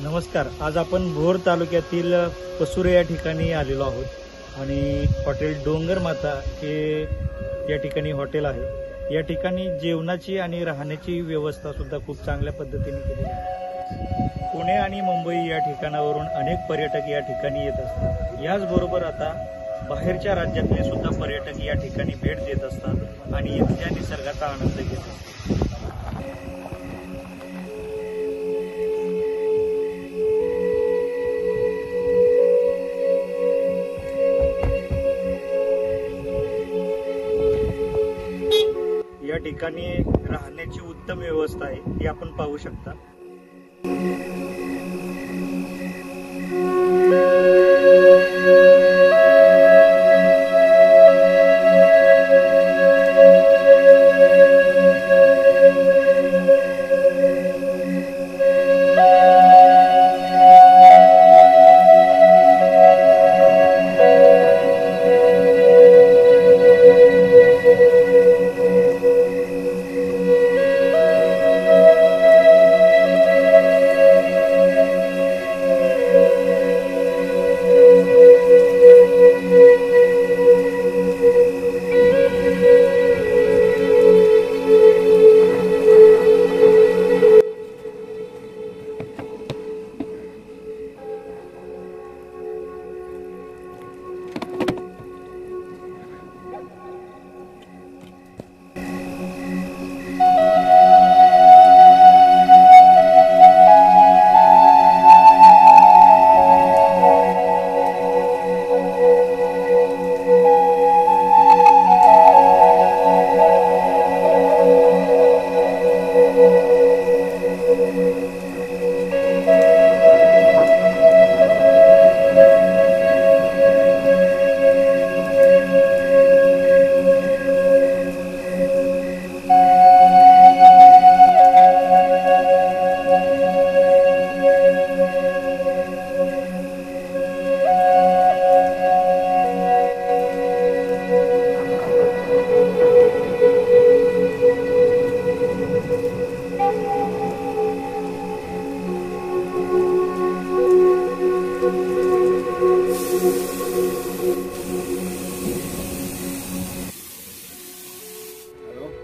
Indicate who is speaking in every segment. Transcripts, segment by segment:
Speaker 1: नमस्कार. आज आपण भोर तालुक्यातील पसुरे या ठिकाणी आलेलो आहोत आणि हॉटेल डोंगर माता हे या ठिकाणी हॉटेल आहे. या ठिकाणी जेवणाची आणि राहण्याची व्यवस्था सुद्धा खूप चांगल्या पद्धतीने केलेली आहे. पुणे आणि मुंबई या ठिकाणावरून अनेक पर्यटक या ठिकाणी येत असतात. याचबरोबर आता बाहेरच्या राज्यातले सुद्धा पर्यटक या ठिकाणी भेट देत असतात आणि इथल्या निसर्गाचा आनंद घेत असतात. या ठिकाणी राहण्याची उत्तम व्यवस्था आहे ही आपण पाहू शकता.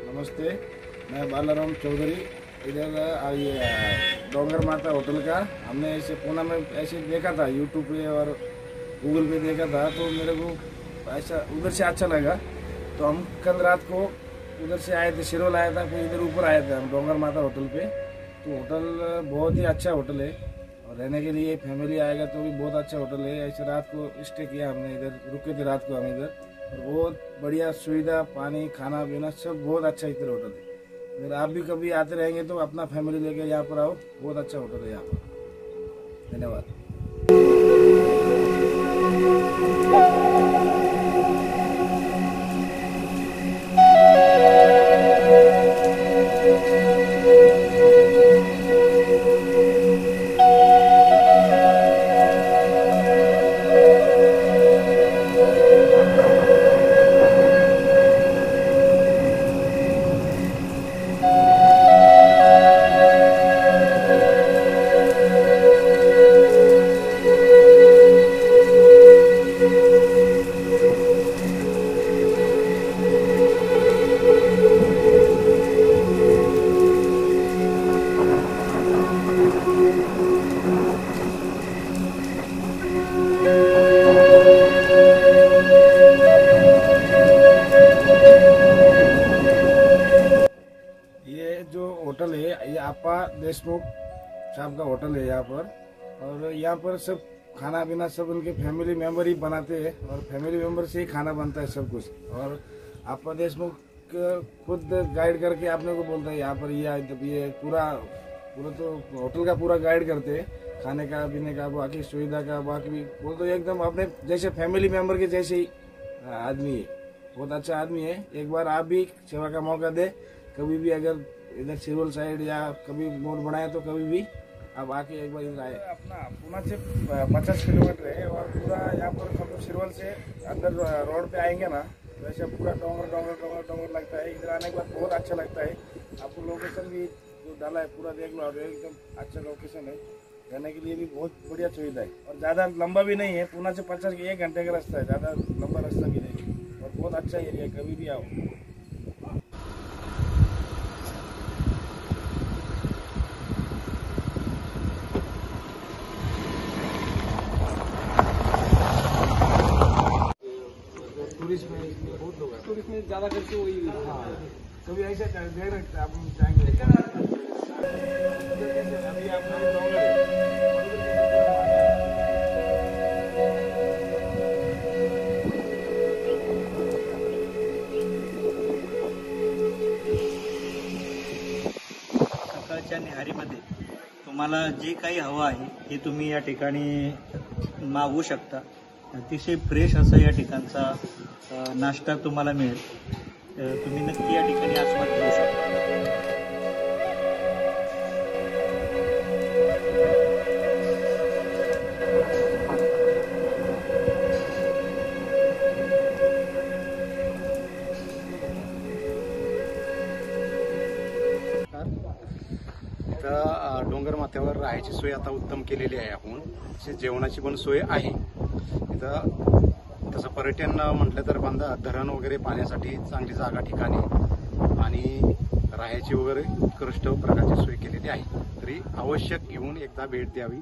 Speaker 2: नमस्ते, मैं बालाराम चौधरी। इधर डोंगर माता होटल का हमने ऐसे पूना में ऐसे देखा था, यूट्यूब पे और गूगल पे देखा था, तो मेरे को ऐसा उधर से अच्छा लगा। तो हम कल रात को उधर से आए थे, शिरोल आया था, फिर इधर ऊपर आए थे हम डोंगर माता होटल पे। तो होटल बहुत ही अच्छा होटल है और रहने के लिए फैमिली आएगा तो भी बहुत अच्छा होटल है। ऐसे रात को स्टे किया हमने, इधर रुके थे रात को हम इधर, और बहुत बढ़िया सुविधा, पानी, खाना पीना सब बहुत अच्छा इधर होटल है। अगर आप भी कभी आते रहेंगे तो अपना फैमिली लेकर यहाँ पर आओ, बहुत अच्छा होटल है यहाँ पर। धन्यवाद। जो होटल है ये आपा देशमुख साहब का होटल है यहाँ पर, और यहाँ पर सब खाना पीना सब उनके फैमिली मेंबर ही बनाते हैं और फैमिली मेंबर से ही खाना बनता है सब कुछ। और आपा देशमुख खुद गाइड करके आपने को बोलता है यहाँ पर ये पूरा तो होटल का पूरा गाइड करते हैं, खाने का पीने का, बाकी सुविधा का, बाकी भी बोल तो एकदम अपने जैसे फैमिली मेंबर के जैसे ही आदमी है, बहुत अच्छा आदमी है। एक बार आप भी सेवा का मौका दे, कभी भी अगर इधर सिरोल साइड या कभी मोड बनाए तो कभी भी आप आके एक बार इधर आए। अपना पुणे से 50 किलोमीटर है और पूरा यहाँ पर हम सिरोल से अंदर रोड पे आएंगे ना, वैसे पूरा डोंगर डोंगर डोंगर डोंगर लगता है। इधर आने के बाद बहुत अच्छा लगता है। आपको लोकेशन भी जो डाला है पूरा देख लो, एकदम अच्छा लोकेशन है। रहने के लिए भी बहुत बढ़िया सुविधा है और ज़्यादा लंबा भी नहीं है। पुणे से 1 घंटे का रास्ता है, ज़्यादा लंबा रास्ता भी नहीं है और बहुत अच्छा एरिया है, कभी भी आओ। टूरिस्ट में बहुत लोग हैं, टूरिस्ट में ज़्यादा करके वही। हाँ, कभी ऐसा देख रखते आप जाएंगे अभी आप
Speaker 1: सकाळच्या न्याहारीमध्ये तुम्हाला जे काही हवं आहे ते तुम्ही या ठिकाणी मागवू शकता. अतिशय फ्रेश असं या ठिकाणचा नाश्ता तुम्हाला मिळेल. तुम्ही नक्की या ठिकाणी आस्वाद घेऊ शकता.
Speaker 3: इथं डोंगर माथ्यावर राहायची सोय आता उत्तम केलेली आहे. आपण जेवणाची पण सोय आहे इथं. तसं पर्यटन म्हटलं तर बांधा धरण वगैरे पाहण्यासाठी चांगली जागा ठिकाणी आणि राहायची वगैरे उत्कृष्ट प्रकारची सोय केलेली आहे. तरी आवश्यक येऊन एकदा भेट द्यावी.